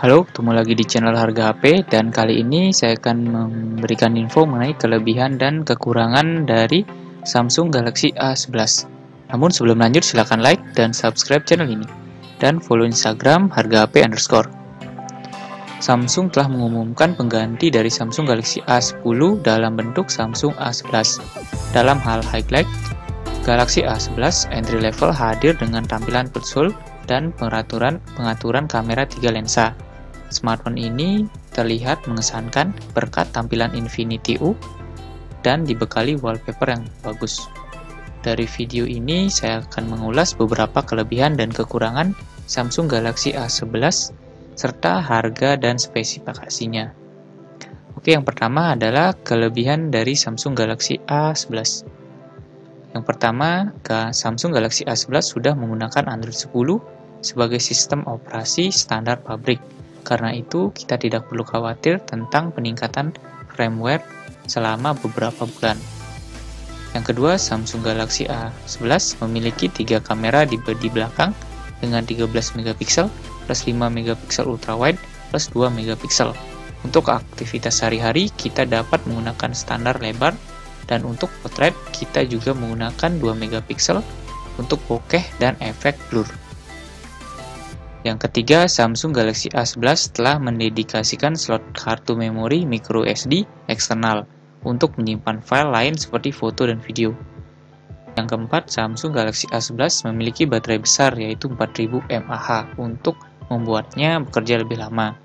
Halo, ketemu lagi di channel Harga HP dan kali ini saya akan memberikan info mengenai kelebihan dan kekurangan dari Samsung Galaxy A11. Namun sebelum lanjut silahkan like dan subscribe channel ini dan follow Instagram Harga HP _ Samsung telah mengumumkan pengganti dari Samsung Galaxy A10 dalam bentuk Samsung A11. Dalam hal highlight, Galaxy A11 entry level hadir dengan tampilan full dan pengaturan kamera 3 lensa. Smartphone ini terlihat mengesankan berkat tampilan Infinity U dan dibekali wallpaper yang bagus. Dari video ini saya akan mengulas beberapa kelebihan dan kekurangan Samsung Galaxy A11 serta harga dan spesifikasinya. Oke, yang pertama adalah kelebihan dari Samsung Galaxy A11. Yang pertama, Samsung Galaxy A11 sudah menggunakan Android 10 sebagai sistem operasi standar pabrik. Karena itu, kita tidak perlu khawatir tentang peningkatan firmware selama beberapa bulan. Yang kedua, Samsung Galaxy A11 memiliki 3 kamera di belakang dengan 13 megapiksel plus 5 megapiksel ultrawide plus 2 megapiksel. Untuk aktivitas sehari-hari, kita dapat menggunakan standar lebar, dan untuk portrait, kita juga menggunakan 2 megapiksel untuk bokeh dan efek blur. Yang ketiga, Samsung Galaxy A11 telah mendedikasikan slot kartu memori microSD eksternal untuk menyimpan file lain seperti foto dan video. Yang keempat, Samsung Galaxy A11 memiliki baterai besar yaitu 4000 mAh untuk membuatnya bekerja lebih lama.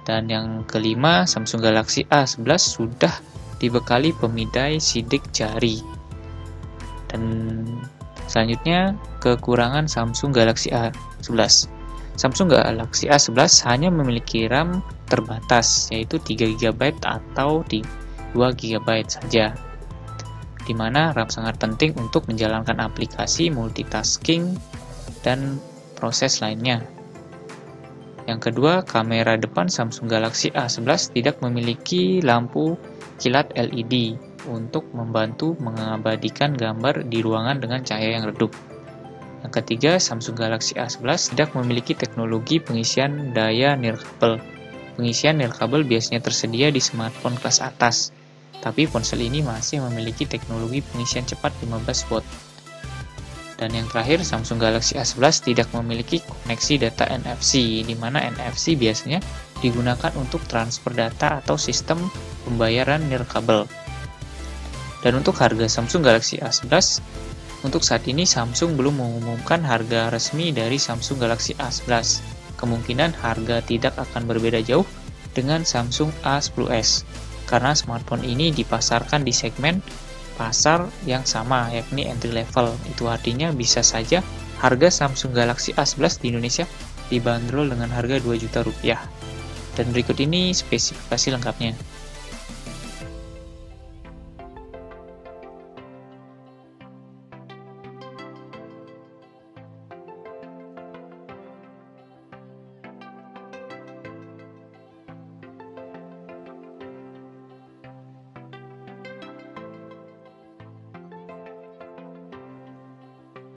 Dan yang kelima, Samsung Galaxy A11 sudah dibekali pemindai sidik jari. Dan selanjutnya, kekurangan Samsung Galaxy A11. Samsung Galaxy A11 hanya memiliki RAM terbatas, yaitu 3 GB atau 2 GB saja, di mana RAM sangat penting untuk menjalankan aplikasi, multitasking, dan proses lainnya. Yang kedua, kamera depan Samsung Galaxy A11 tidak memiliki lampu kilat LED untuk membantu mengabadikan gambar di ruangan dengan cahaya yang redup. Yang ketiga, Samsung Galaxy A11 tidak memiliki teknologi pengisian daya nirkabel. Pengisian nirkabel biasanya tersedia di smartphone kelas atas, tapi ponsel ini masih memiliki teknologi pengisian cepat 15 watt. Dan yang terakhir, Samsung Galaxy A11 tidak memiliki koneksi data NFC, di mana NFC biasanya digunakan untuk transfer data atau sistem pembayaran nirkabel. Dan untuk harga Samsung Galaxy A11, untuk saat ini Samsung belum mengumumkan harga resmi dari Samsung Galaxy A11. Kemungkinan harga tidak akan berbeda jauh dengan Samsung A10s, karena smartphone ini dipasarkan di segmen pasar yang sama, yakni entry level. Itu artinya bisa saja harga Samsung Galaxy A11 di Indonesia dibanderol dengan harga 2 juta rupiah. Dan berikut ini spesifikasi lengkapnya.